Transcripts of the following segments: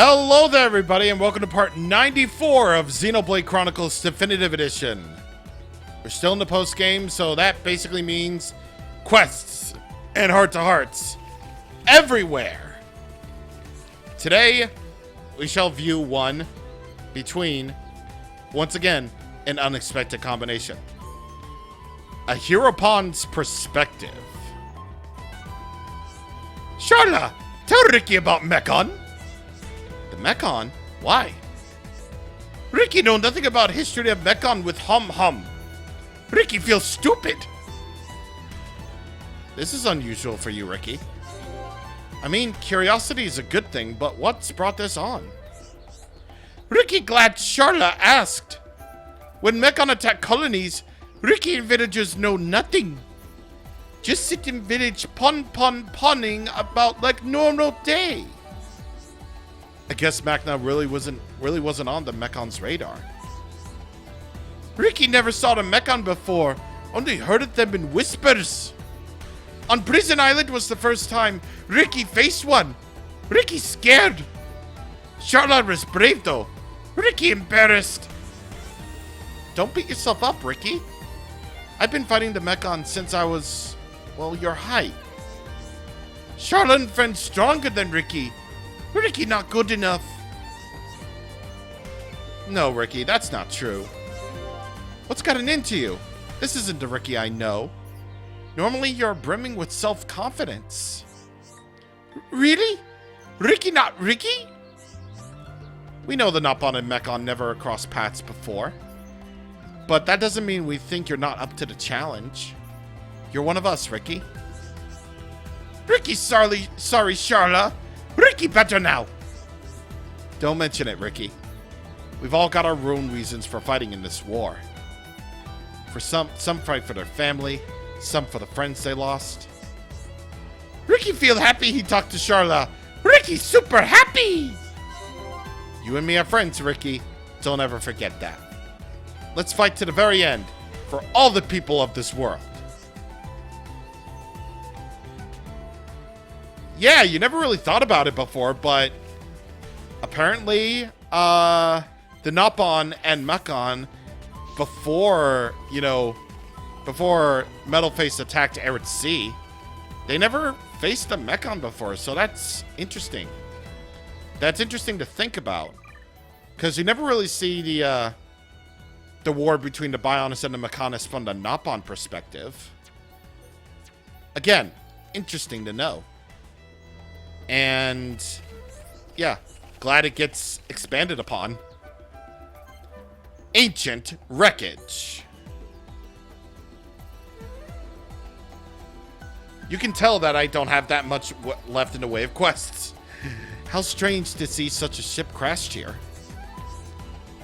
Hello there, everybody, and welcome to part 94 of Xenoblade Chronicles Definitive Edition. We're still in the post-game, so that basically means quests and heart-to-hearts everywhere. Today, we shall view one between, once again, an unexpected combination. A Heropon's perspective. Charla, tell Ricky about Mechon. Mechon? Why? Ricky know nothing about history of Mechon with hum. Ricky feels stupid. This is unusual for you, Ricky. I mean, curiosity is a good thing, but what's brought this on? Ricky glad Charla asked. When Mechon attack colonies, Ricky and villagers know nothing. Just sit in village punning about like normal day. I guess Machna really wasn't on the Mechon's radar. Ricky never saw the Mechon before, only heard of them in whispers. On Prison Island was the first time Ricky faced one. Ricky scared. Charlotte was brave though. Ricky embarrassed. Don't beat yourself up, Ricky. I've been fighting the Mechon since I was, well, your height. Charlotte and friends stronger than Ricky. Ricky not good enough. No, Ricky, that's not true. What's gotten into you? This isn't the Ricky I know. Normally you're brimming with self-confidence. Really? Ricky not Ricky? We know the Nopon and Mechon never crossed paths before. But that doesn't mean we think you're not up to the challenge. You're one of us, Ricky. Ricky, sorry, Charla. Ricky better now. Don't mention it, Ricky. We've all got our own reasons for fighting in this war. For some fight for their family, some for the friends they lost. Ricky feel happy he talked to Charla. Ricky's super happy. You and me are friends, Ricky. Don't ever forget that. Let's fight to the very end for all the people of this world. Yeah, you never really thought about it before, but apparently, the Nopon and Mechon, before Metalface attacked Arid Sea, they never faced a Mechon before, so that's interesting. That's interesting to think about, because you never really see the war between the Bionis and the Mechonis from the Nopon perspective. Again, interesting to know. And, yeah, glad it gets expanded upon. Ancient Wreckage. You can tell that I don't have that much left in the way of quests. How strange to see such a ship crashed here.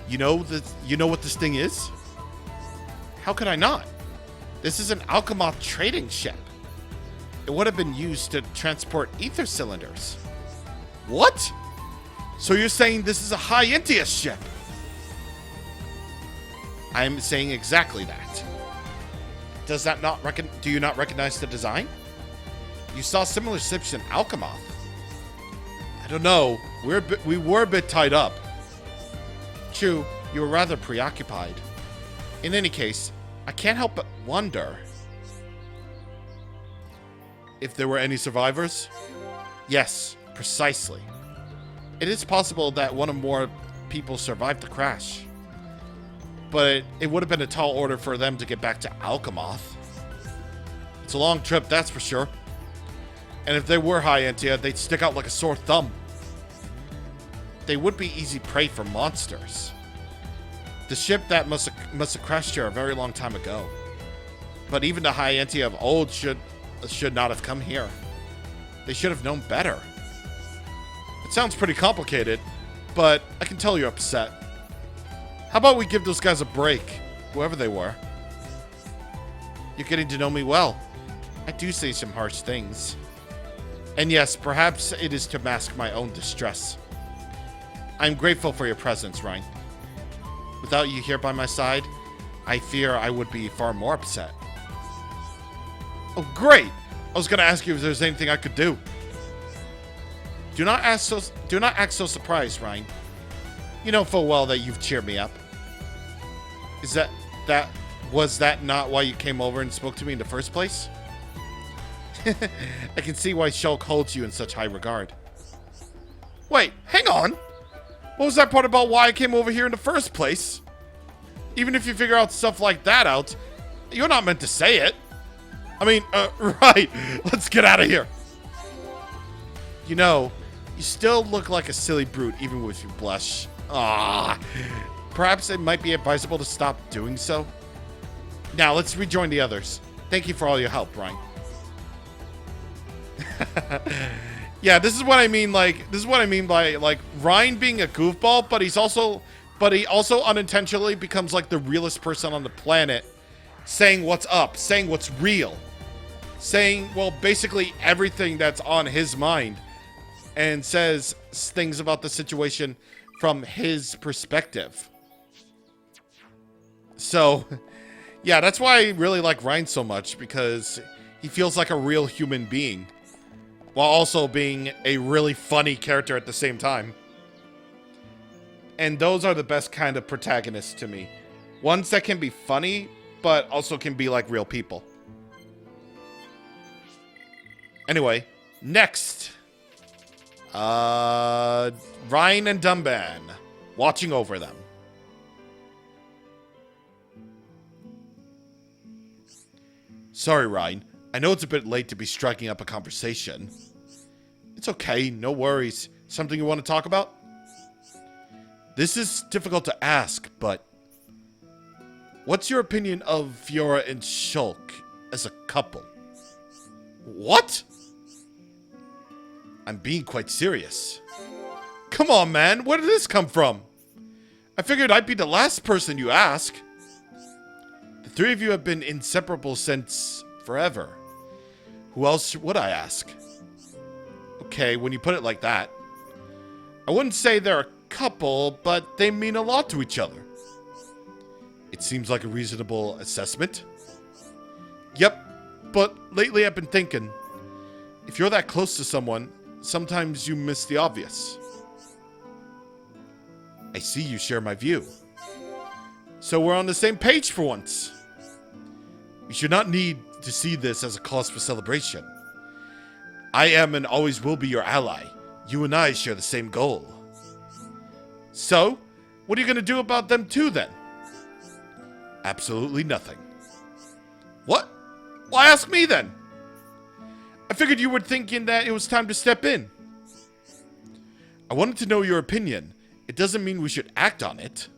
You know what this thing is? How could I not? This is an Alchemoth trading ship. It would have been used to transport ether cylinders. What? So you're saying this is a High-Entius ship? I'm saying exactly that. Do you not recognize the design? You saw similar ships in Alchemoth. I don't know. We were a bit tied up. True, you were rather preoccupied. In any case, I can't help but wonder if there were any survivors? Yes, precisely. It is possible that one or more people survived the crash. But it would have been a tall order for them to get back to Alchemoth. It's a long trip, that's for sure. And if they were High-Entia, they'd stick out like a sore thumb. They would be easy prey for monsters. The ship that must have crashed here a very long time ago. But even the High-Entia of old should not have come here. They should have known better. It sounds pretty complicated, but I can tell you're upset. How about we give those guys a break, whoever they were? You're getting to know me well. I do say some harsh things. And yes, perhaps it is to mask my own distress. I'm grateful for your presence, Ryan. Without you here by my side, I fear I would be far more upset. Oh, great! I was gonna ask you if there's anything I could do. Do not act so surprised, Ryan. You know full well that you've cheered me up. Was that not why you came over and spoke to me in the first place? I can see why Shulk holds you in such high regard. Wait, hang on. What was that part about why I came over here in the first place? Even if you figure out stuff like that out, you're not meant to say it. I mean, right. Let's get out of here. You know, you still look like a silly brute even with your blush. Ah, perhaps it might be advisable to stop doing so. Now, let's rejoin the others. Thank you for all your help, Ryan. Yeah, this is what I mean. This is what I mean by Ryan being a goofball, but he also unintentionally becomes like the realest person on the planet, saying what's up, saying what's real, saying, well, basically everything that's on his mind, and says things about the situation from his perspective. So, yeah, that's why I really like Ryan so much, because he feels like a real human being, while also being a really funny character at the same time. And those are the best kind of protagonists to me. Ones that can be funny, but also can be like real people. Anyway, next. Ryan and Dunban. Watching over them. Sorry, Ryan. I know it's a bit late to be striking up a conversation. It's okay, no worries. Something you want to talk about? This is difficult to ask, but what's your opinion of Fiora and Shulk as a couple? What? I'm being quite serious. Come on, man, where did this come from? I figured I'd be the last person you ask. The three of you have been inseparable since forever. Who else would I ask? Okay, when you put it like that. I wouldn't say they're a couple, but they mean a lot to each other. It seems like a reasonable assessment. Yep, but lately I've been thinking, if you're that close to someone, sometimes you miss the obvious. I see you share my view. So we're on the same page for once. You should not need to see this as a cause for celebration. I am and always will be your ally. You and I share the same goal. So, what are you going to do about them two then? Absolutely nothing. What? Why ask me then? I figured you were thinking that it was time to step in. I wanted to know your opinion. It doesn't mean we should act on it.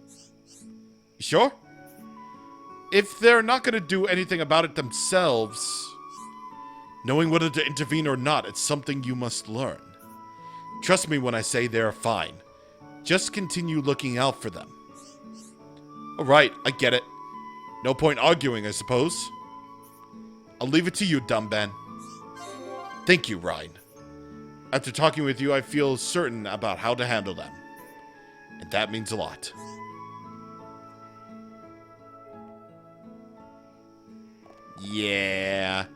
You sure? If they're not going to do anything about it themselves, knowing whether to intervene or not, it's something you must learn. Trust me when I say they're fine. Just continue looking out for them. Alright, I get it. No point arguing, I suppose. I'll leave it to you, Dunban. Thank you, Ryan. After talking with you, I feel certain about how to handle them. And that means a lot. Yeah.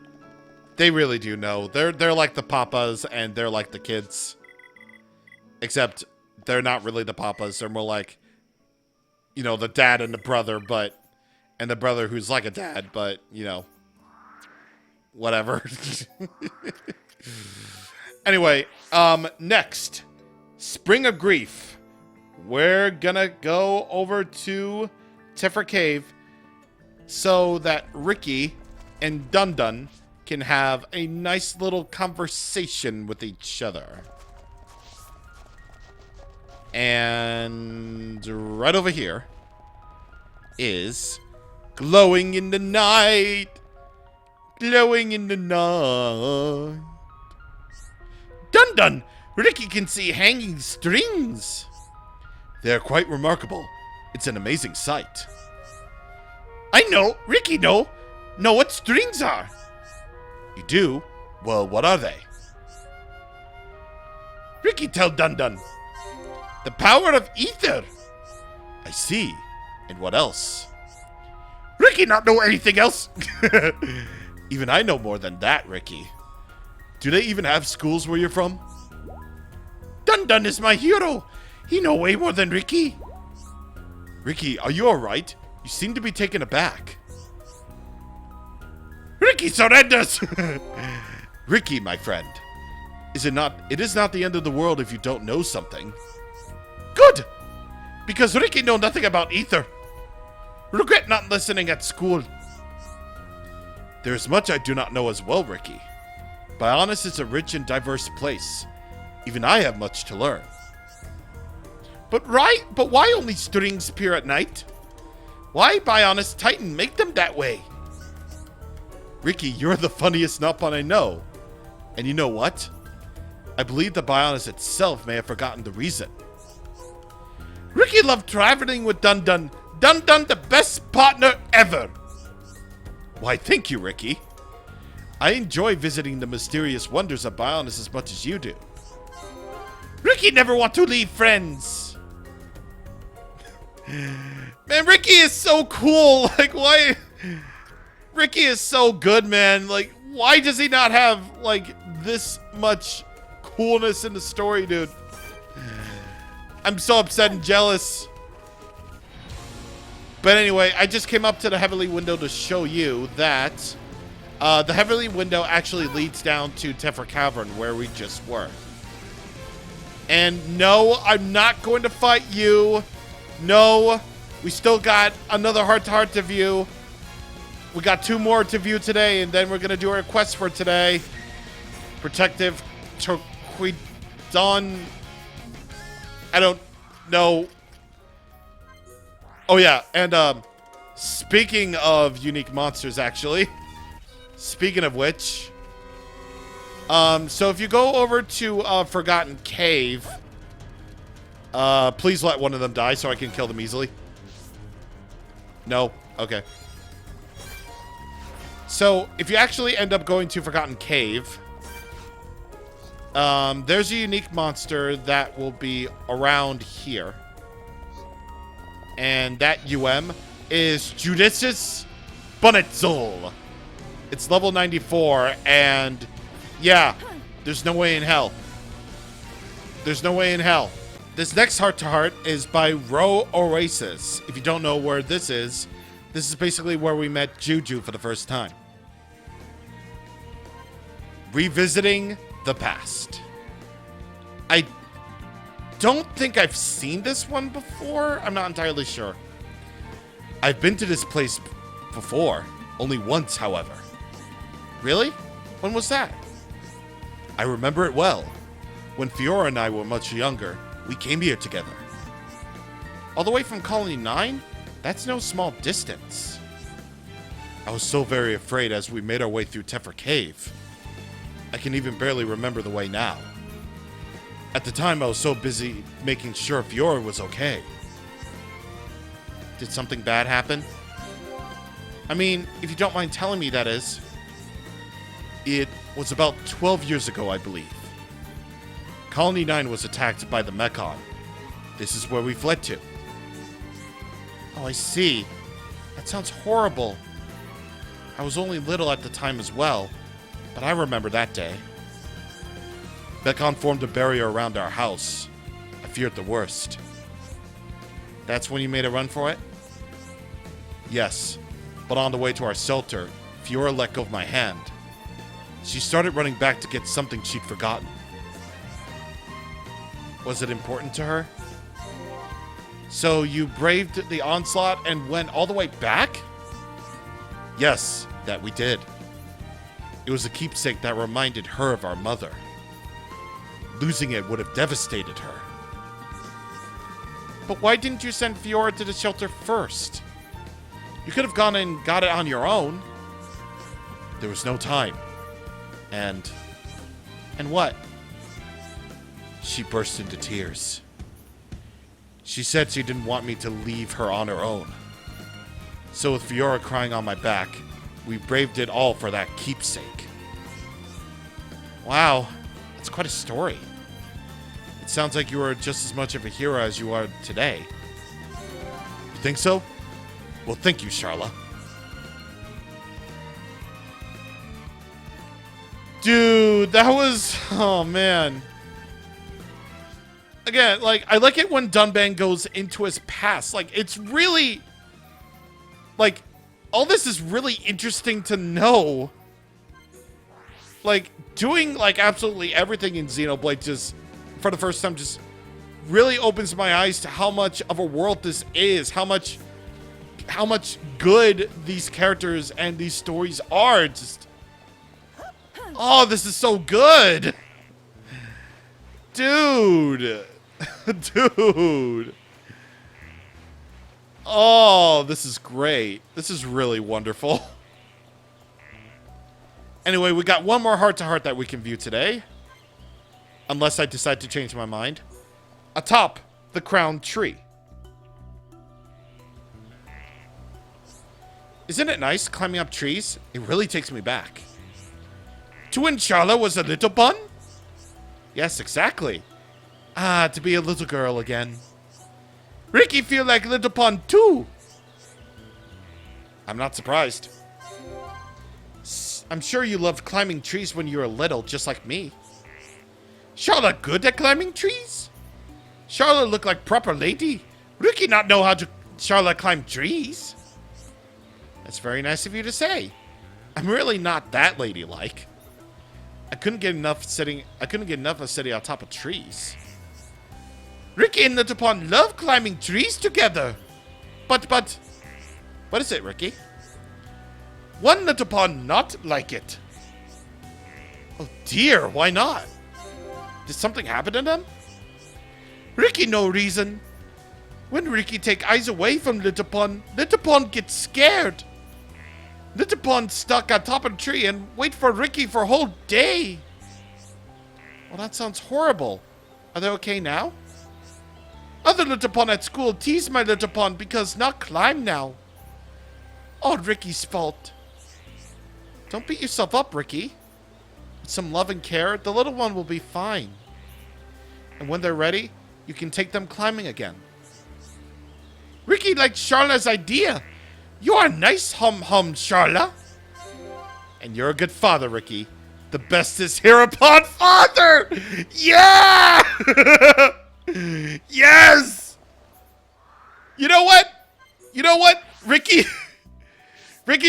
They really do know. They're like the papas and they're like the kids. Except they're not really the papas. They're more like, you know, the dad and the brother, but... And the brother who's like a dad, but, you know... Whatever. Anyway, next. Spring of Grief. We're gonna go over to Tiffer Cave so that Ricky and Dundun can have a nice little conversation with each other. And right over here is Glowing in the Night. Glowing in the night. Dundun! Ricky can see hanging strings. They're quite remarkable. It's an amazing sight. I know! Ricky know what strings are. You do? Well, what are they? Ricky tell Dundun. The power of ether. I see. And what else? Ricky not know anything else. Even I know more than that, Ricky. Do they even have schools where you're from? Dun Dun is my hero. He know way more than Ricky. Ricky, are you alright? You seem to be taken aback. Ricky surrenders! Ricky, my friend. It is not the end of the world if you don't know something. Good! Because Ricky know nothing about ether. Regret not listening at school. There is much I do not know as well, Ricky. Bionis is a rich and diverse place. Even I have much to learn. But why only strings appear at night? Why Bionis Titan make them that way? Ricky, you're the funniest Nopon I know. And you know what? I believe the Bionis itself may have forgotten the reason. Ricky loved traveling with Dun Dun. Dun Dun, the best partner ever. Why, thank you, Ricky. I enjoy visiting the mysterious wonders of Bionis as much as you do. Ricky never want to leave friends. Man, Ricky is so cool. Like, why? Ricky is so good, man. Like, why does he not have, like, this much coolness in the story, dude? I'm so upset and jealous. But anyway, I just came up to the Heavenly Window to show you that the Heavenly Window actually leads down to Tephra Cavern, where we just were. And no, I'm not going to fight you. No, we still got another heart-to-heart to view. We got 2 more to view today, and then we're going to do our quest for today. Protective Turquidon. I don't know. Oh, yeah, and speaking of unique monsters, actually. Speaking of which. So if you go over to Forgotten Cave, please let one of them die so I can kill them easily. No? Okay. So, if you actually end up going to Forgotten Cave, there's a unique monster that will be around here. And that is Judicious Bonnetzul. It's level 94, and yeah, there's no way in hell. There's no way in hell. This next heart-to-heart is by Ro Oasis. If you don't know where this is basically where we met Juju for the first time. Revisiting the past. I don't think I've seen this one before. I'm not entirely sure. I've been to this place before. Only once, however. Really? When was that? I remember it well. When Fiora and I were much younger, we came here together. All the way from Colony 9? That's no small distance. I was so very afraid as we made our way through Tephra Cave. I can even barely remember the way now. At the time, I was so busy making sure Fiora was okay. Did something bad happen? I mean, if you don't mind telling me, that is. It was about 12 years ago, I believe. Colony 9 was attacked by the Mechon. This is where we fled to. Oh, I see. That sounds horrible. I was only little at the time as well, but I remember that day. Mechon formed a barrier around our house. I feared the worst. That's when you made a run for it? Yes, but on the way to our shelter, Fiora let go of my hand. She started running back to get something she'd forgotten. Was it important to her? So you braved the onslaught and went all the way back? Yes, that we did. It was a keepsake that reminded her of our mother. Losing it would have devastated her. But why didn't you send Fiora to the shelter first? You could have gone and got it on your own. There was no time. And what? She burst into tears. She said she didn't want me to leave her on her own. So with Fiora crying on my back, we braved it all for that keepsake. Wow, that's quite a story. It sounds like you were just as much of a hero as you are today. You think so? Well, thank you, Charla. Dude, that was... Oh, man. Again, like, I like it when Dunban goes into his past. Like, it's really... Like, all this is really interesting to know. Like, doing, like, absolutely everything in Xenoblade just, for the first time, just really opens my eyes to how much of a world this is. How much good these characters and these stories are. Just... Oh, this is so good! Dude! Dude! Oh, this is great. This is really wonderful. Anyway, we got one more heart-to-heart that we can view today. Unless I decide to change my mind. Atop the crowned tree. Isn't it nice climbing up trees? It really takes me back. To when Charla was a little bun? Yes, exactly. Ah, to be a little girl again. Ricky feel like little pun too. I'm not surprised. I'm sure you loved climbing trees when you were little, just like me. Charlotte good at climbing trees? Charlotte look like proper lady. Ricky not know how to Charlotte climb trees. That's very nice of you to say. I'm really not that ladylike. I couldn't get enough of sitting on top of trees. Ricky and Little Pond love climbing trees together. But, what is it, Ricky? One Little Pond not like it. Oh dear, why not? Did something happen to them? Ricky no reason. When Ricky take eyes away from Little Pond gets scared. Little Pond stuck on top of the tree and wait for Ricky for a whole day. Well, that sounds horrible. Are they okay now? Other Little Pond at school tease my Little Pond because not climb now. All Ricky's fault. Don't beat yourself up, Ricky. With some love and care, the little one will be fine. And when they're ready, you can take them climbing again. Ricky liked Charla's idea. You're a nice hum-hum, Charla. And you're a good father, Ricky. The best is here upon father! Yeah! Yes! You know what? You know what? Ricky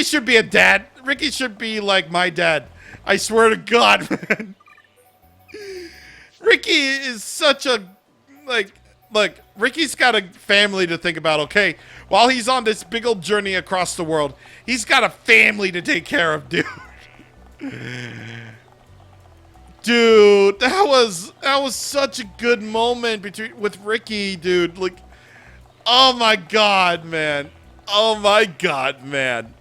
should be a dad. Ricky should be like my dad. I swear to God, man. Ricky is such a, like, look, Ricky's got a family to think about, okay? While he's on this big old journey across the world, he's got a family to take care of, dude. Dude, that was such a good moment with Ricky, dude. Like, oh my God, man. Oh my God, man.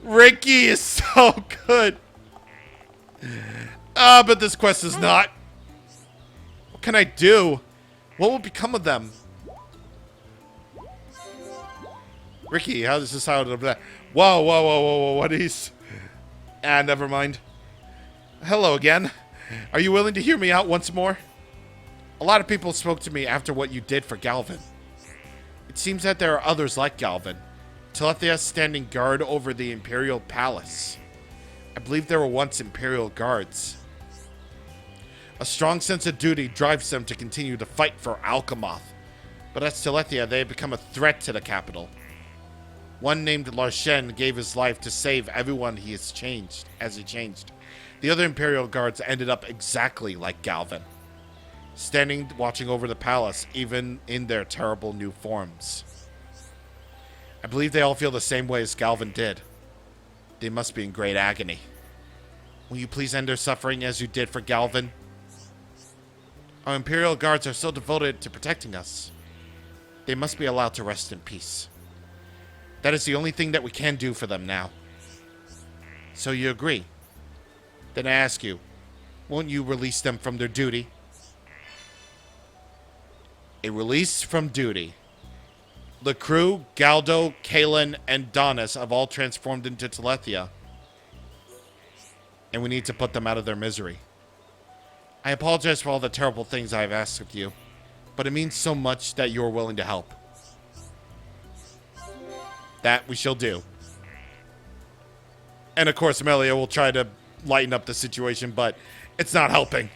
Ricky is so good. But this quest is not. What can I do? What will become of them? Ricky, how does this sound? Whoa, what is? Ah, never mind. Hello again. Are you willing to hear me out once more? A lot of people spoke to me after what you did for Galvin. It seems that there are others like Galvin. Telethia standing guard over the Imperial Palace. I believe there were once Imperial guards. A strong sense of duty drives them to continue to fight for Alchemoth. But as Telethia, they have become a threat to the capital. One named Larshen gave his life to save everyone he changed. The other Imperial guards ended up exactly like Galvin. Standing, watching over the palace, even in their terrible new forms. I believe they all feel the same way as Galvin did. They must be in great agony. Will you please end their suffering as you did for Galvin? Our Imperial guards are so devoted to protecting us. They must be allowed to rest in peace. That is the only thing that we can do for them now. So you agree? Then I ask you, won't you release them from their duty? A release from duty. The crew, Galdo, Kalen, and Donis have all transformed into Telethia. And we need to put them out of their misery. I apologize for all the terrible things I have asked of you, but it means so much that you're willing to help. That we shall do. And of course, Melia will try to lighten up the situation, but it's not helping.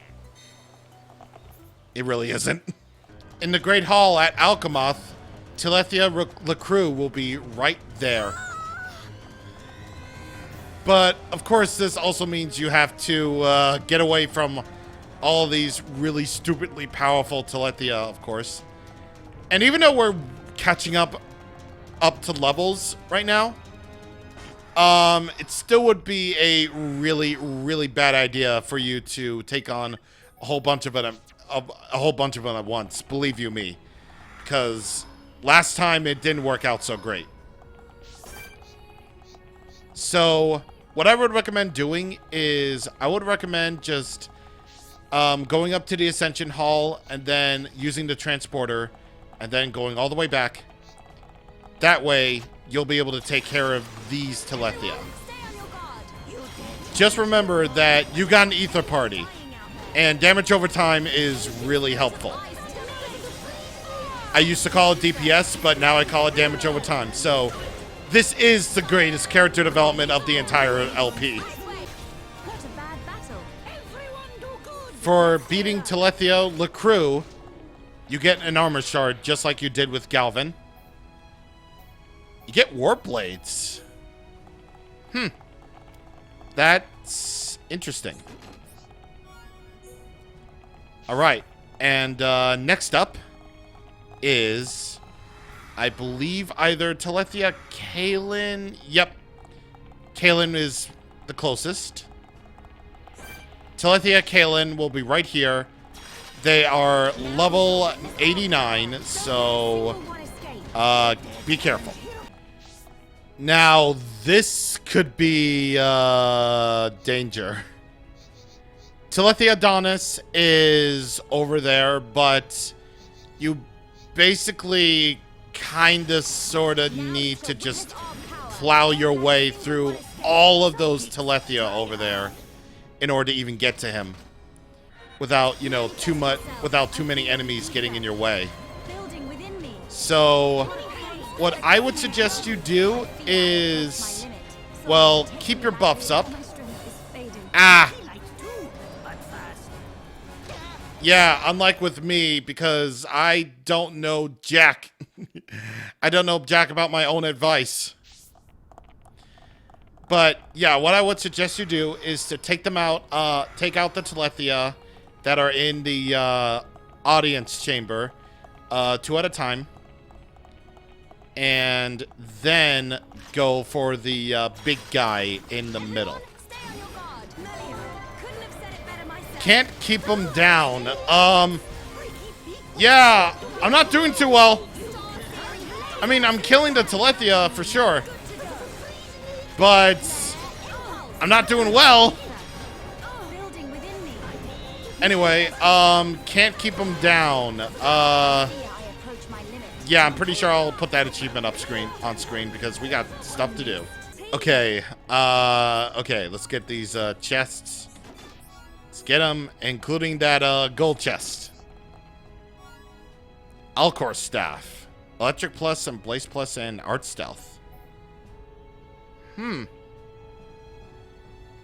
It really isn't. In the Great Hall at Alchemoth, Telethia LeCrue will be right there. But, of course, this also means you have to get away from all these really stupidly powerful Telethia, of course. And even though we're catching up to levels right now, it still would be a really, really bad idea for you to take on a whole bunch of them at once. Believe you me, because last time it didn't work out so great. So what I would recommend doing is I would recommend just going up to the Ascension Hall and then using the transporter and then going all the way back. That way, you'll be able to take care of these Telethia. Just remember that you got an Ether Party, and damage over time is really helpful. I used to call it DPS, but now I call it damage over time. So, this is the greatest character development of the entire LP. For beating Telethia LeCrue, you get an armor shard just like you did with Galvin. You get Warp Blades. That's interesting. Alright, and next up is, I believe, either Telethia Kalen. Yep. Kalen is the closest. Telethia Kalen will be right here. They are level 89, so be careful. Now, this could be danger. Telethia Adonis is over there, but you basically kinda sorta need to just plow your way through all of those Telethia over there in order to even get to him without, you know, without too many enemies getting in your way. So what I would suggest you do is, well, keep your buffs up. Ah! Yeah, unlike with me, because I don't know jack. I don't know jack about my own advice. But, yeah, what I would suggest you do is to take them out, take out the Telethia that are in the audience chamber, 2 at a time. And then go for the big guy in the middle. Can't keep him down. Yeah, I'm not doing too well. I mean, I'm killing the Telethia for sure. But I'm not doing well. Anyway, can't keep him down. Yeah, I'm pretty sure I'll put that achievement on screen because we got stuff to do. Okay, okay, let's get these chests. Let's get them, including that gold chest. Alcor staff, electric plus and blaze plus and art stealth. You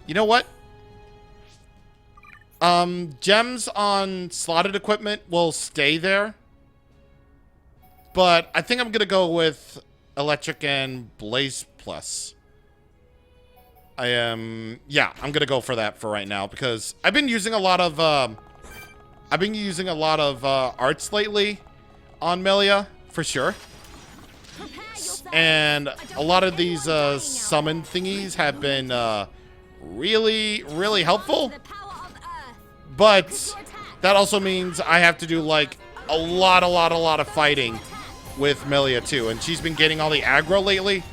know what? Gems on slotted equipment will stay there. But I think I'm going to go with electric and blaze plus. Yeah, I'm going to go for that for right now because I've been using a lot of arts lately on Melia for sure. And a lot of these summon thingies have been really, really helpful. But that also means I have to do like a lot of fighting with Melia too, and she's been getting all the aggro lately.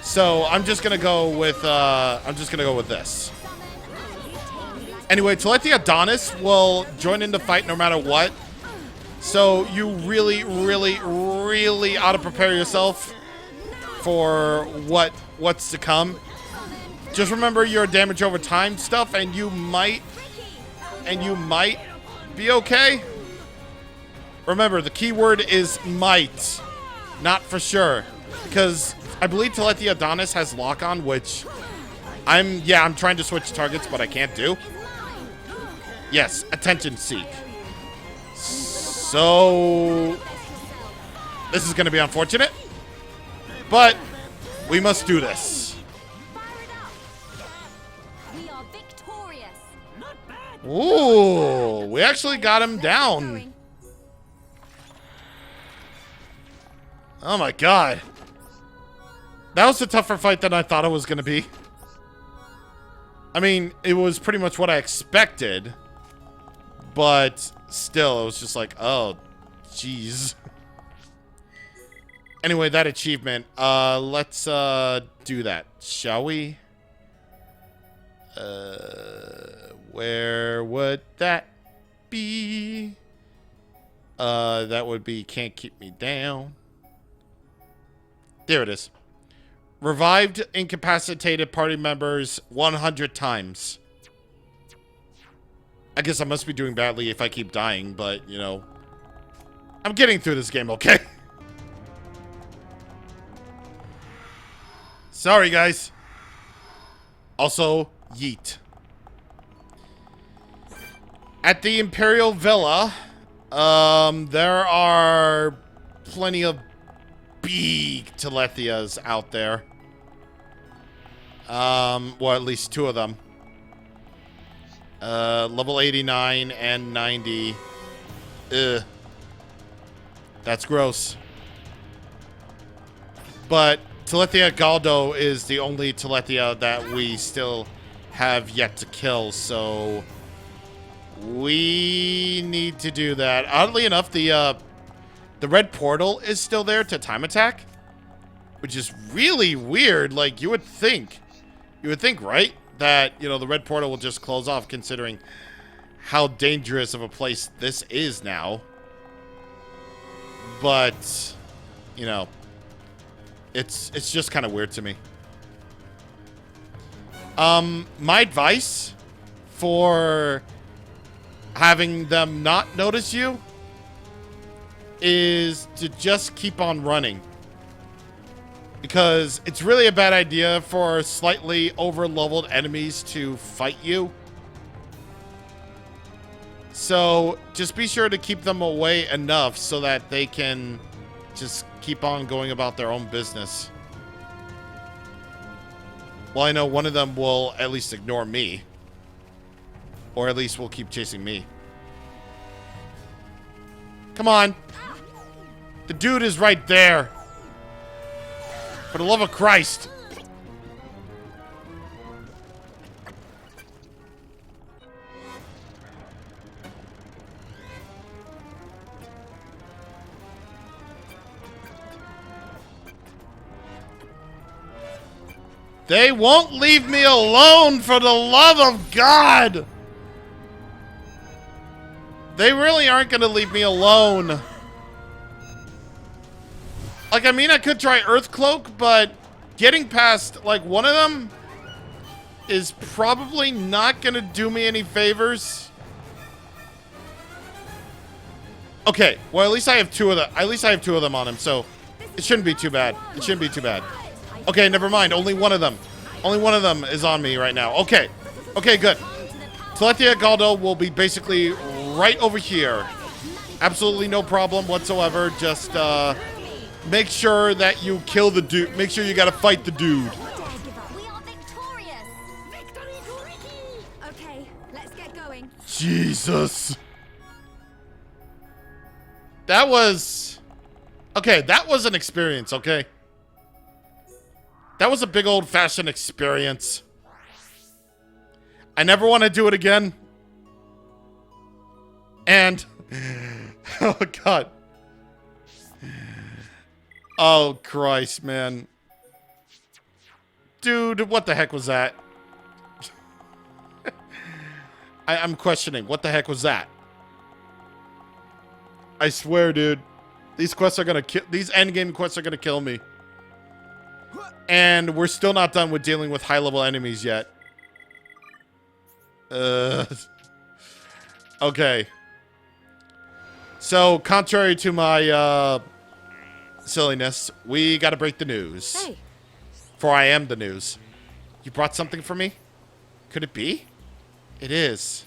So I'm just gonna go with this. Anyway, Telethia Adonis will join in the fight no matter what. So you really ought to prepare yourself for what's to come. Just remember your damage over time stuff, and you might be okay. Remember, the key word is might, not for sure. Because I believe Telethia Adonis has lock-on, which I'm trying to switch targets, but I can't do. Yes, attention seek. So this is going to be unfortunate, but we must do this. Ooh, we actually got him down. Oh my god. That was a tougher fight than I thought it was going to be. I mean, it was pretty much what I expected, but still, it was just like, oh, jeez. Anyway, that achievement, let's do that, shall we? Where would that be? That would be Can't Keep Me Down. There it is. Revived incapacitated party members 100 times. I guess I must be doing badly if I keep dying, but, you know, I'm getting through this game, okay? Sorry, guys. Also, yeet. At the Imperial Villa, there are plenty of big Telethias out there. Well, at least two of them. Level 89 and 90. Ugh. That's gross. But Telethia Galdo is the only Telethia that we still have yet to kill, so we need to do that. Oddly enough, the red portal is still there to time attack, which is really weird. Like, you would think, right, that, you know, the red portal will just close off, considering how dangerous of a place this is now. But, you know, it's just kind of weird to me. My advice for having them not notice you is to just keep on running. Because it's really a bad idea for slightly over-leveled enemies to fight you. So just be sure to keep them away enough so that they can just keep on going about their own business. Well, I know one of them will at least ignore me. Or at least will keep chasing me. Come on. The dude is right there. For the love of Christ. They won't leave me alone, for the love of God! They really aren't gonna leave me alone. Like, I mean, I could try Earthcloak, but getting past, like, one of them is probably not gonna do me any favors. Okay, well, at least I have two of them. At least I have two of them on him, so it shouldn't be too bad. It shouldn't be too bad. Okay, never mind. Only one of them. Only one of them is on me right now. Okay. Okay, good. Telethia Galdo will be basically right over here. Absolutely no problem whatsoever. Just, make sure that you kill the dude. Make sure you gotta fight the dude. We are victorious. Okay, let's get going. Jesus. That was... Okay, that was an experience, okay? That was a big old-fashioned experience. I never want to do it again. And... Oh, God. Oh, Christ, man. Dude, what the heck was that? I'm questioning. What the heck was that? I swear, dude. These quests are gonna kill... These endgame quests are gonna kill me. And we're still not done with dealing with high-level enemies yet. Okay. So, contrary to my, silliness, we gotta break the news. Hey. For I am the news. You brought something for me? Could it be? It is.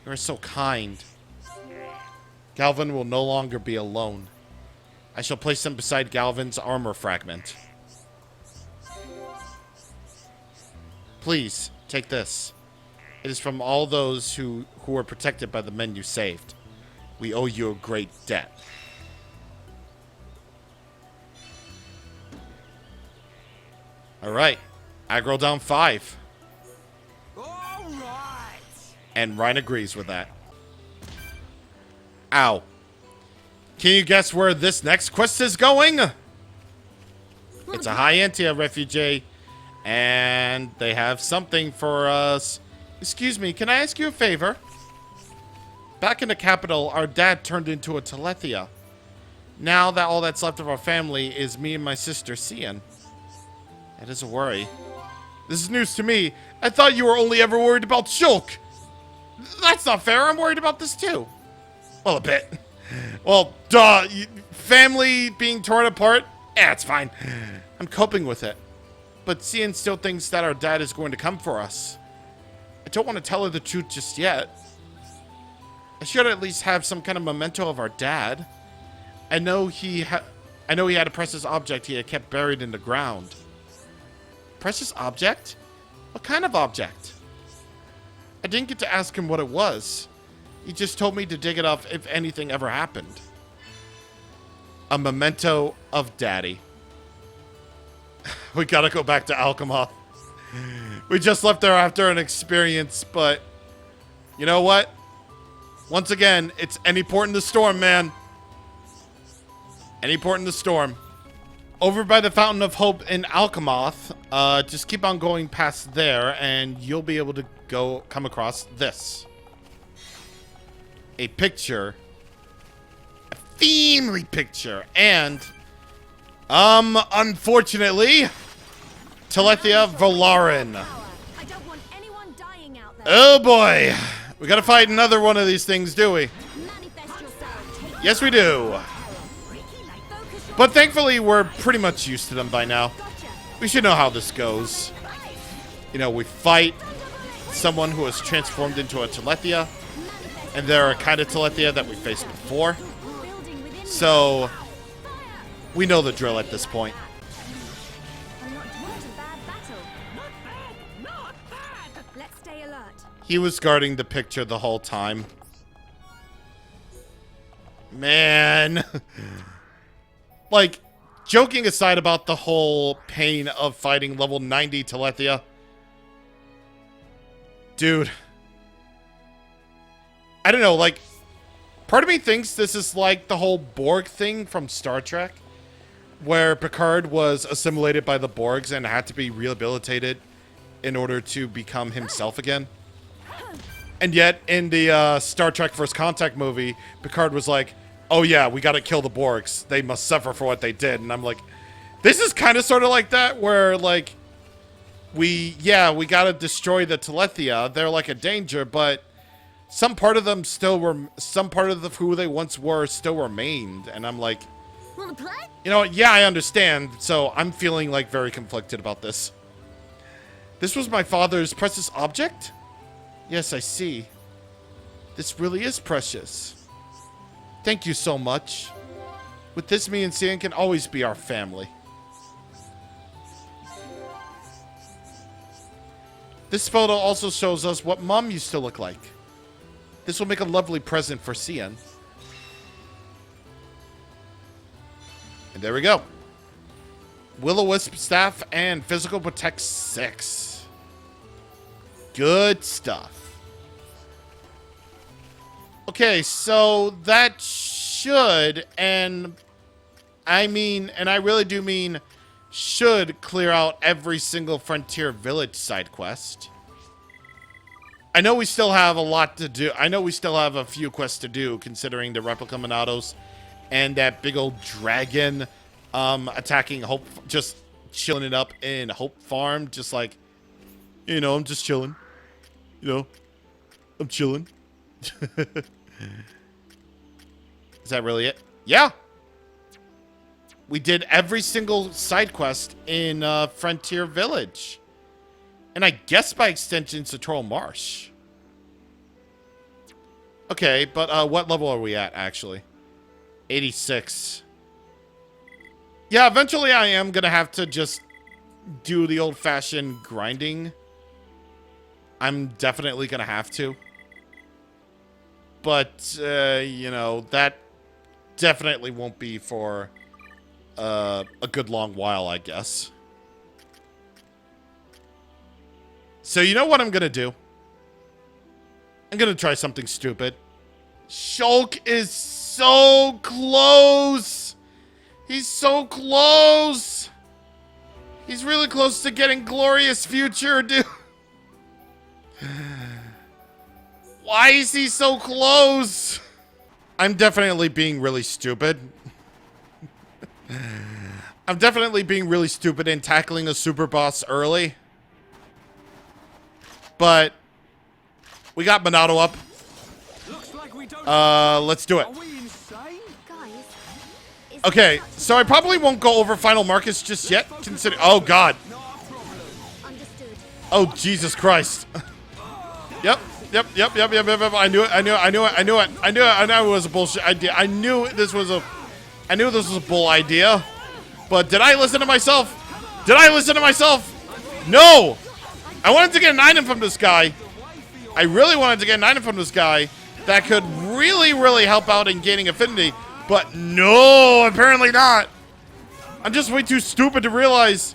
You are so kind. Galvin will no longer be alone. I shall place them beside Galvin's armor fragment. Please, take this. It is from all those who were protected by the men you saved. We owe you a great debt. Alright. Aggro down 5. All right. And Ryan agrees with that. Ow. Can you guess where this next quest is going? It's a high Antia refugee. And they have something for us. Excuse me, can I ask you a favor? Back in the capital, our dad turned into a Telethia. Now that all that's left of our family is me and my sister, Cian. That is a worry. This is news to me. I thought you were only ever worried about Shulk. That's not fair. I'm worried about this too. Well, a bit. Well, duh. Family being torn apart? Yeah, it's fine. I'm coping with it. But Cian still thinks that our dad is going to come for us. I don't want to tell her the truth just yet. I should at least have some kind of memento of our dad. I know he had a precious object he had kept buried in the ground. Precious object? What kind of object? I didn't get to ask him what it was. He just told me to dig it up if anything ever happened. A memento of Daddy. We gotta go back to Alchemath. We just left there after an experience, but you know what? Once again, it's any port in the storm, man. Any port in the storm. Over by the Fountain of Hope in Alchemath, just keep on going past there, and you'll be able to come across this. A picture. A family picture. And, unfortunately, Telethia Valarin. I don't want anyone dying out there. Oh boy. We gotta fight another one of these things, do we? Manifest yourself. Yes, we do. But thankfully, we're pretty much used to them by now. We should know how this goes. You know, we fight someone who has transformed into a Telethia, and they're a kind of Telethia that we faced before. So, we know the drill at this point. Let's stay alert. He was guarding the picture the whole time. Man. Like, joking aside about the whole pain of fighting level 90 Telethia. Dude. I don't know, like, part of me thinks this is like the whole Borg thing from Star Trek, where Picard was assimilated by the Borgs and had to be rehabilitated in order to become himself again. And yet, in the Star Trek First Contact movie, Picard was like, oh yeah, we gotta kill the Borgs. They must suffer for what they did. And I'm like, this is kind of sort of like that, where, like, we gotta destroy the Telethia. They're like a danger, but some part of them still were, some part of who they once were still remained. And I'm like, Wanna play? you know, yeah, I understand. So I'm feeling like very conflicted about this. This was my father's precious object? Yes, I see. This really is precious. Thank you so much. With this, me and Cian can always be our family. This photo also shows us what Mom used to look like. This will make a lovely present for Cian. And there we go. Will-O-Wisp staff and physical protect 6. Good stuff. Okay, so that should, and I mean, and I really do mean, should clear out every single Frontier Village side quest. I know we still have a lot to do. I know we still have a few quests to do, considering the Replica Monados and that big old dragon attacking Hope, just chilling it up in Hope Farm, just like, you know, I'm just chilling. You know, I'm chilling. Is that really it? Yeah. We did every single side quest in Frontier Village. And I guess by extension, Satorl Marsh. Okay, but what level are we at, actually? 86. Yeah, eventually I am gonna have to just do the old-fashioned grinding. I'm definitely gonna have to. But, you know, that definitely won't be for a good long while, I guess. So you know what I'm gonna do? I'm gonna try something stupid. Shulk is so close! He's so close! He's really close to getting glorious future, dude. Why is he so close? I'm definitely being really stupid. I'm definitely being really stupid in tackling a super boss early. But we got Monado up. Looks like we don't. Let's do it. Are we insane? Guys, is Okay, there such so I probably won't go over final markets just yet. Consider. Oh God. Not a problem. understood? Oh Jesus Christ. Yep. I knew it. I knew it was a bullshit idea. I knew this was a bull idea. But did I listen to myself? Did I listen to myself? No! I wanted to get an item from this guy. I really wanted to get an item from this guy that could really, really help out in gaining affinity. But no, apparently not. I'm just way too stupid to realize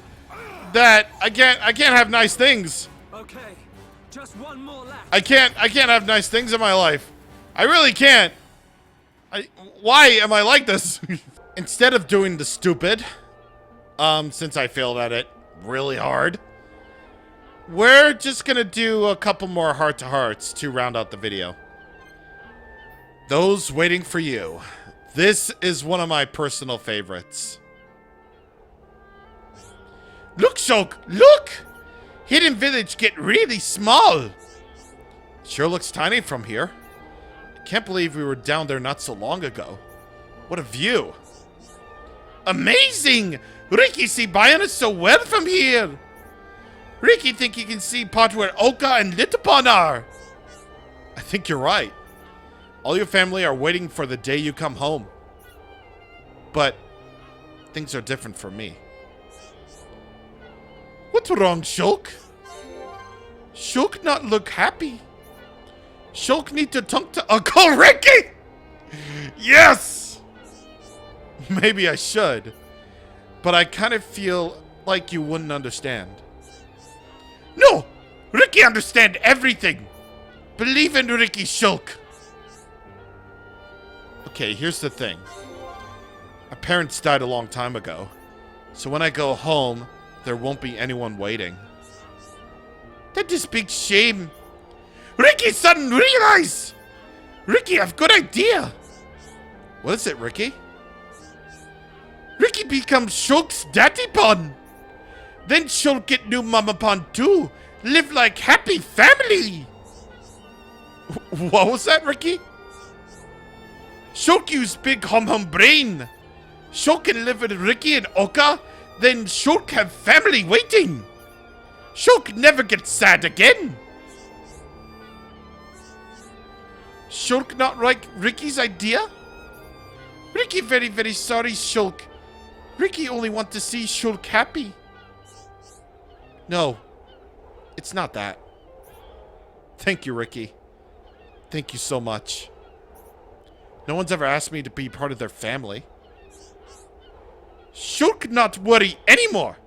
that I can't have nice things. Okay, just one more left. I can't have nice things in my life. I really can't. Why am I like this? Instead of doing the stupid, since I failed at it really hard, we're just gonna do a couple more heart-to-hearts to round out the video. Those waiting for you. This is one of my personal favorites. Look, Shulk, look! Hidden village get really small. Sure looks tiny from here. I can't believe we were down there not so long ago. What a view. Amazing! Ricky see Bayana so well from here. Ricky think he can see part where Oka and Litapon are. I think you're right. All your family are waiting for the day you come home. But things are different for me. What's wrong, Shulk? Shulk not look happy. Shulk need to talk to Uncle Ricky! Yes! Maybe I should. But I kind of feel like you wouldn't understand. No! Ricky understand everything! Believe in Ricky, Shulk! Okay, here's the thing. My parents died a long time ago. So when I go home, there won't be anyone waiting. That is big shame. Ricky sudden realize! Ricky have good idea! What is it, Ricky? Ricky becomes Shulk's daddy pun! Then Shulk get new mama pun too! Live like happy family! What was that, Ricky? Shulk use big hum brain! Shulk can live with Ricky and Oka, then Shulk have family waiting! Shulk never gets sad again! Shulk not like Ricky's idea? Ricky very, very sorry, Shulk. Ricky only want to see Shulk happy. No, it's not that. Thank you, Ricky. Thank you so much. No one's ever asked me to be part of their family. Shulk not worry anymore.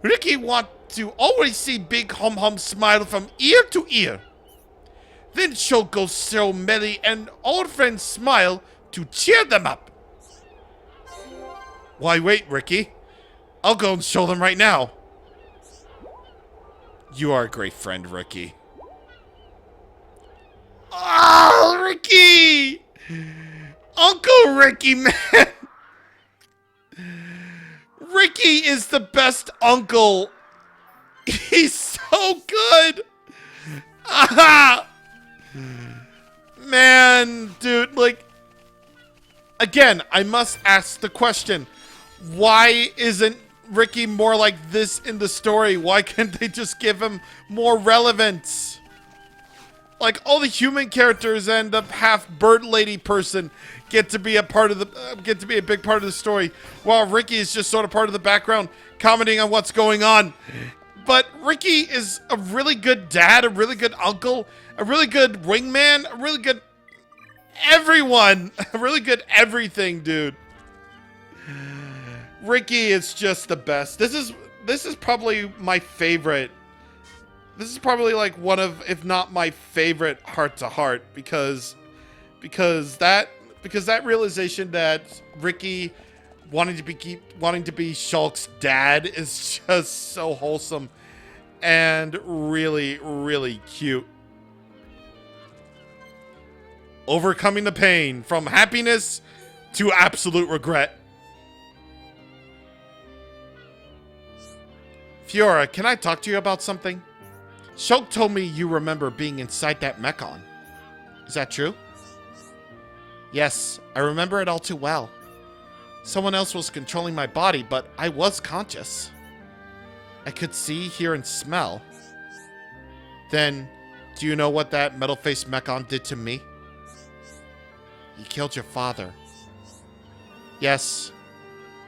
Ricky want to always see big hum smile from ear to ear. Then Shulk goes so merry and all friends smile to cheer them up. Why wait, Ricky? I'll go and show them right now. You are a great friend, Ricky. Oh, Ricky! Uncle Ricky, man! Ricky is the best uncle. He's so good. Aha! Man, dude, like, again, I must ask the question, why isn't Ricky more like this in the story? Why can't they just give him more relevance? Like, all the human characters and the half bird lady person get to be a part of the get to be a big part of the story, while Ricky is just sort of part of the background, commenting on what's going on. But Ricky is a really good dad, a really good uncle, a really good wingman, a really good everyone, a really good everything, dude. Ricky is just the best. This is probably my favorite. This is probably like one of, if not my favorite, heart to heart, because that realization that Ricky wanting to be Shulk's dad is just so wholesome and really, really cute. Overcoming the pain from happiness to absolute regret. Fiora, can I talk to you about something? Shulk told me you remember being inside that mechon. Is that true? Yes, I remember it all too well. Someone else was controlling my body, but I was conscious. I could see, hear, and smell. Then, do you know what that metal-faced mechon did to me? He killed your father. Yes,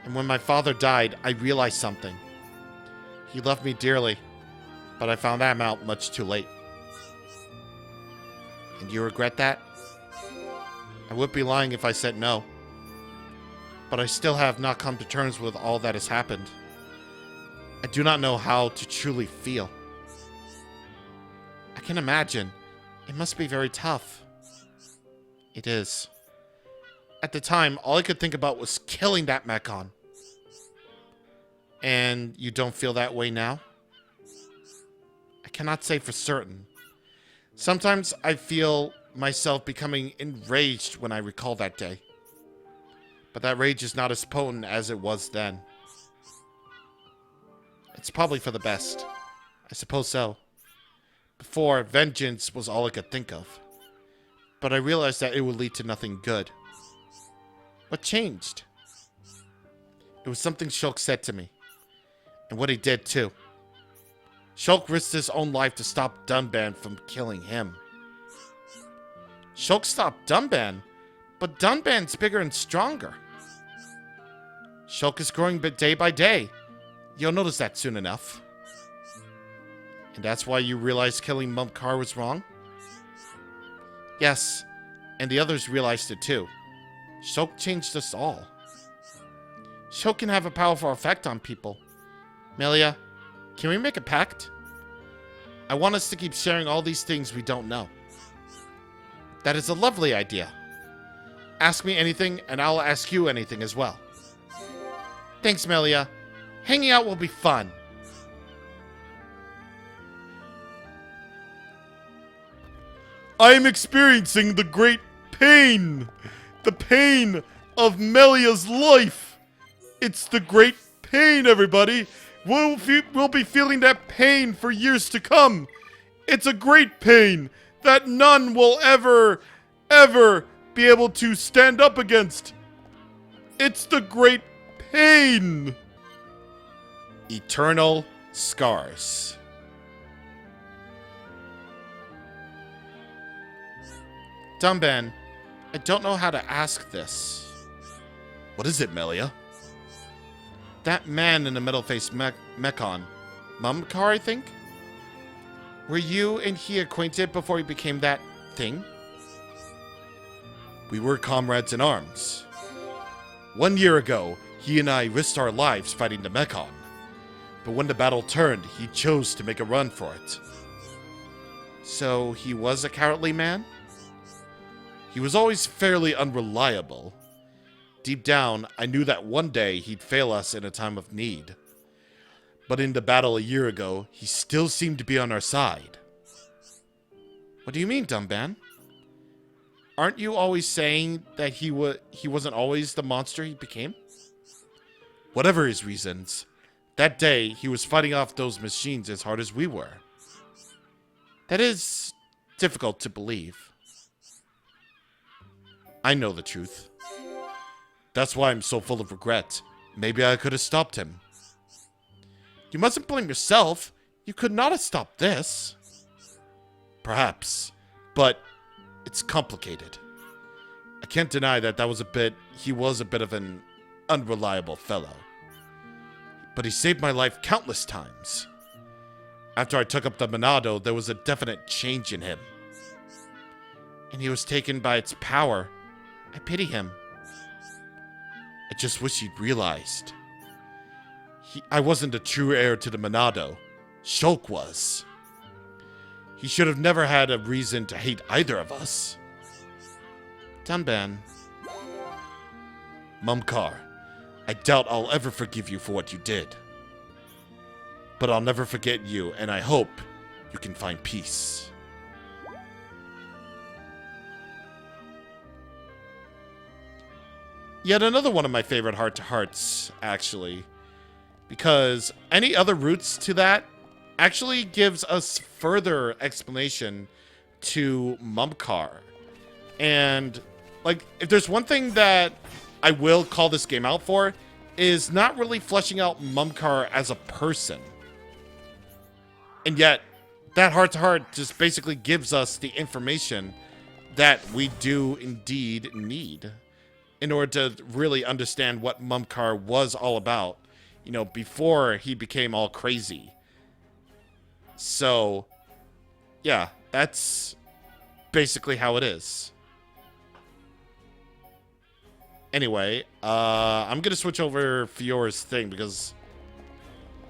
and when my father died, I realized something. He loved me dearly, but I found that out much too late. And you regret that? I would be lying if I said no. But I still have not come to terms with all that has happened. I do not know how to truly feel. I can imagine. It must be very tough. It is. At the time, all I could think about was killing that mechon. And you don't feel that way now? I cannot say for certain. Sometimes I feel myself becoming enraged when I recall that day. But that rage is not as potent as it was then. It's probably for the best. I suppose so. Before, vengeance was all I could think of. But I realized that it would lead to nothing good. What changed? It was something Shulk said to me. And what he did, too. Shulk risked his own life to stop Dunban from killing him. Shulk stopped Dunban, but Dunban's bigger and stronger. Shulk is growing day by day. You'll notice that soon enough. And that's why you realized killing Mumkar was wrong? Yes, and the others realized it too. Shulk changed us all. Shulk can have a powerful effect on people. Melia, can we make a pact? I want us to keep sharing all these things we don't know. That is a lovely idea. Ask me anything, and I'll ask you anything as well. Thanks, Melia. Hanging out will be fun. I am experiencing the great pain. The pain of Melia's life. It's the great pain, everybody. We'll be feeling that pain for years to come. It's a great pain that none will ever be able to stand up against. It's the great pain. Eternal Scars. Dunban, I don't know how to ask this. What is it, Melia? That man in the metal-faced mechon. Mumkar, I think? Were you and he acquainted before he became that thing? We were comrades in arms. 1 year ago, he and I risked our lives fighting the mechon. But when the battle turned, he chose to make a run for it. So he was a cowardly man? He was always fairly unreliable. Deep down, I knew that one day he'd fail us in a time of need. But in the battle a year ago, he still seemed to be on our side. What do you mean, Dunban? Aren't you always saying that he wasn't always the monster he became? Whatever his reasons, that day he was fighting off those machines as hard as we were. That is difficult to believe. I know the truth. That's why I'm so full of regret. Maybe I could have stopped him. You mustn't blame yourself. You could not have stopped this. Perhaps, but it's complicated. I can't deny that he was a bit of an unreliable fellow. But he saved my life countless times. After I took up the Monado, there was a definite change in him. And he was taken by its power. I pity him. I just wish he'd realized. I wasn't a true heir to the Monado. Shulk was. He should have never had a reason to hate either of us. Dunban. Mumkar, I doubt I'll ever forgive you for what you did. But I'll never forget you, and I hope you can find peace. Yet another one of my favorite heart-to-hearts, actually. Because any other roots to that actually gives us further explanation to Mumkar. And, like, if there's one thing that I will call this game out for, is not really fleshing out Mumkar as a person. And yet, that heart-to-heart just basically gives us the information that we do indeed need in order to really understand what Mumkar was all about, you know, before he became all crazy. So, yeah, that's basically how it is. Anyway, I'm going to switch over Fiora's thing because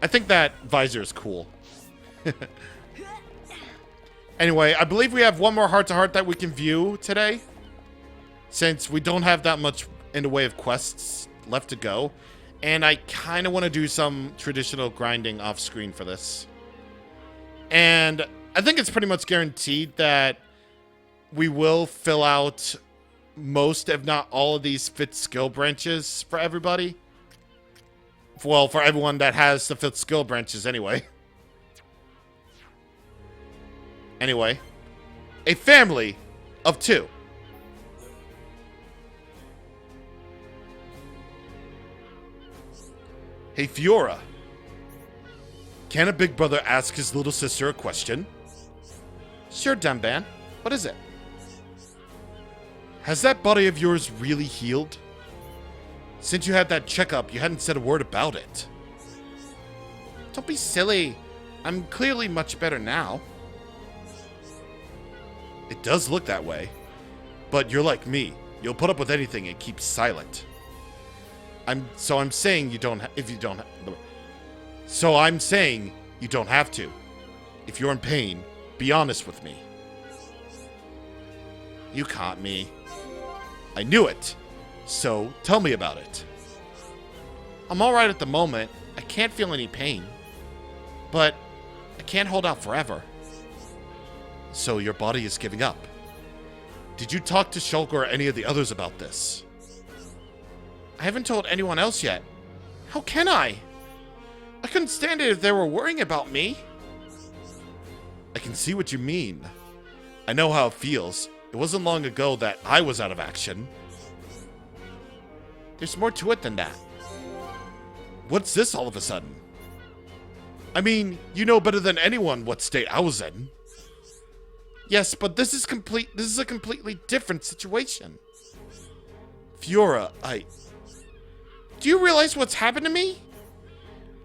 I think that visor is cool. Anyway, I believe we have one more heart-to-heart that we can view today, since we don't have that much in the way of quests left to go. And I kind of want to do some traditional grinding off-screen for this. And I think it's pretty much guaranteed that we will fill out most, if not all, of these fifth skill branches for everybody. Well, for everyone that has the fifth skill branches anyway. Anyway, a family of 2. Hey, Fiora. Can a big brother ask his little sister a question? Sure, Dunban. What is it? Has that body of yours really healed? Since you had that checkup, you hadn't said a word about it. Don't be silly. I'm clearly much better now. It does look that way. But you're like me. You'll put up with anything and keep silent. I'm saying you don't have to. If you're in pain, be honest with me. You caught me. I knew it. So, tell me about it. I'm alright at the moment. I can't feel any pain. But I can't hold out forever. So your body is giving up. Did you talk to Shulk or any of the others about this? I haven't told anyone else yet. How can I? I couldn't stand it if they were worrying about me. I can see what you mean. I know how it feels. It wasn't long ago that I was out of action. There's more to it than that. What's this all of a sudden? I mean, you know better than anyone what state I was in. Yes, but this is a completely different situation. Fiora, do you realize what's happened to me?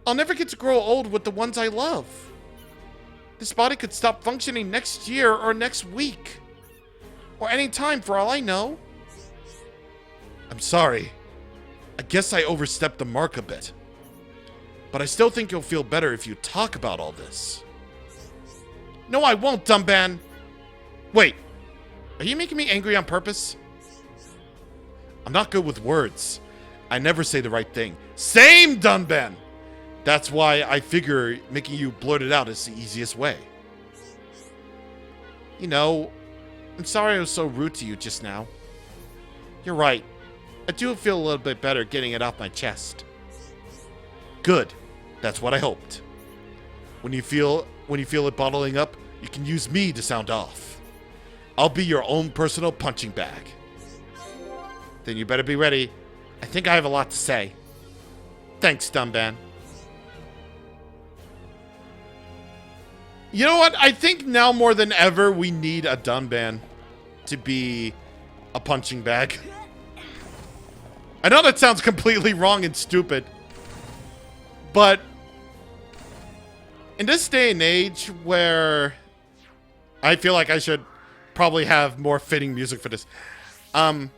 I'll never get to grow old with the ones I love. This body could stop functioning next year or next week. Or any time for all I know. I'm sorry. I guess I overstepped the mark a bit. But I still think you'll feel better if you talk about all this. No, I won't, Dumban. Wait, are you making me angry on purpose? I'm not good with words. I never say the right thing. Same, Dunban! That's why I figure making you blurt it out is the easiest way. You know, I'm sorry I was so rude to you just now. You're right. I do feel a little bit better getting it off my chest. Good. That's what I hoped. When you feel it bottling up, you can use me to sound off. I'll be your own personal punching bag. Then you better be ready. I think I have a lot to say. Thanks, Dumban. You know what? I think now more than ever, we need a Dunban to be a punching bag. I know that sounds completely wrong and stupid, but in this day and age where I feel like I should probably have more fitting music for this, I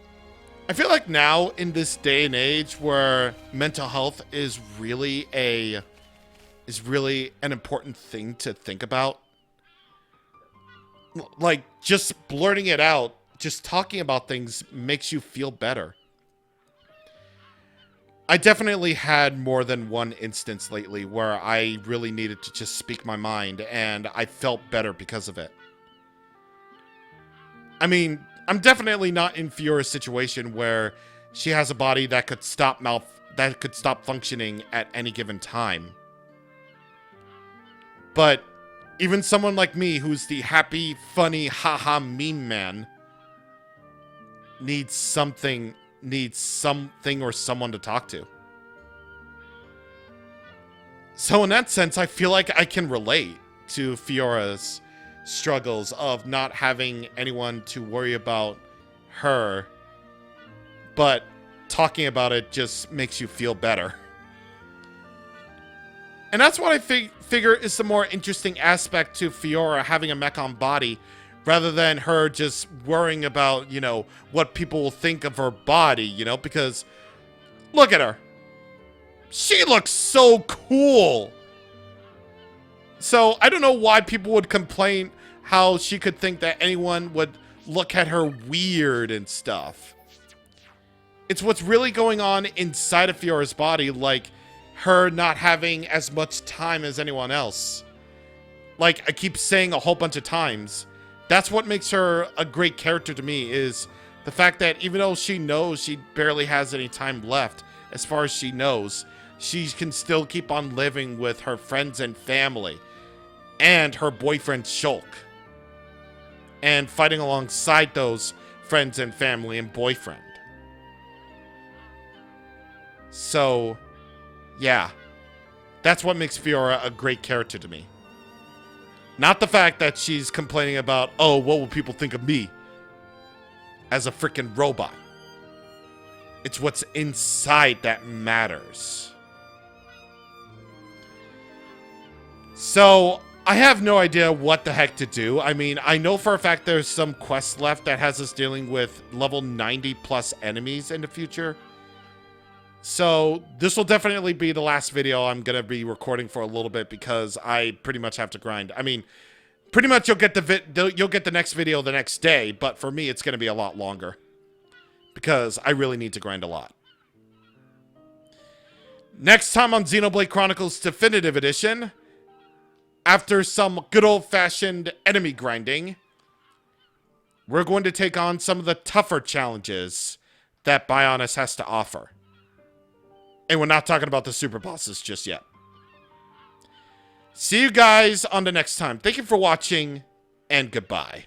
feel like now in this day and age where mental health is really an important thing to think about, like just blurting it out, just talking about things makes you feel better. I definitely had more than one instance lately where I really needed to just speak my mind, and I felt better because of it. I mean, I'm definitely not in Fiora's situation where she has a body that could stop functioning at any given time. But even someone like me, who's the happy, funny, haha meme man, needs something or someone to talk to. So in that sense, I feel like I can relate to Fiora's struggles of not having anyone to worry about her, but talking about it just makes you feel better. And that's what I figure is the more interesting aspect to Fiora having a mechon body, rather than her just worrying about, you know, what people will think of her body, you know, because look at her. She looks so cool. So I don't know why people would complain how she could think that anyone would look at her weird and stuff. It's what's really going on inside of Fiora's body, like her not having as much time as anyone else. Like I keep saying a whole bunch of times, that's what makes her a great character to me, is the fact that even though she knows she barely has any time left, as far as she knows, she can still keep on living with her friends and family and her boyfriend Shulk, and fighting alongside those friends and family and boyfriend. So, yeah, that's what makes Fiora a great character to me. Not the fact that she's complaining about, oh, what will people think of me as a freaking robot. It's what's inside that matters. So, I have no idea what the heck to do. I mean, I know for a fact there's some quests left that has us dealing with level 90 plus enemies in the future. So, this will definitely be the last video I'm going to be recording for a little bit, because I pretty much have to grind. I mean, pretty much you'll get the next video the next day, but for me it's going to be a lot longer, because I really need to grind a lot. Next time on Xenoblade Chronicles Definitive Edition, after some good old-fashioned enemy grinding, we're going to take on some of the tougher challenges that Bionis has to offer. And we're not talking about the super bosses just yet. See you guys on the next time. Thank you for watching, and goodbye.